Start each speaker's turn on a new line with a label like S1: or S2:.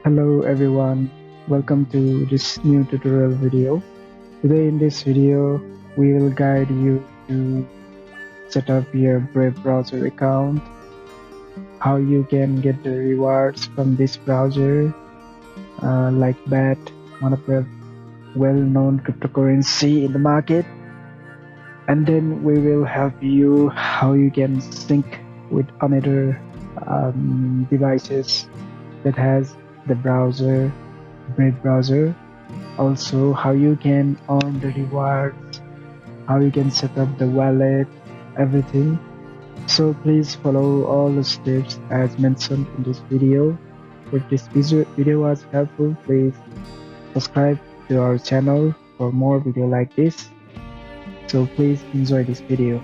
S1: Hello everyone, welcome to this new tutorial video. Today in this video, we will guide you to set up your Brave browser account, how you can get the rewards from this browser, like BAT, one of the well-known cryptocurrency in the market. And then we will help you how you can sync with another devices that has the browser, Brave browser. Also, how you can earn the rewards, how you can set up the wallet, everything. So please follow all the steps as mentioned in this video. If this video was helpful, please subscribe to our channel for more video like this. So please enjoy this video.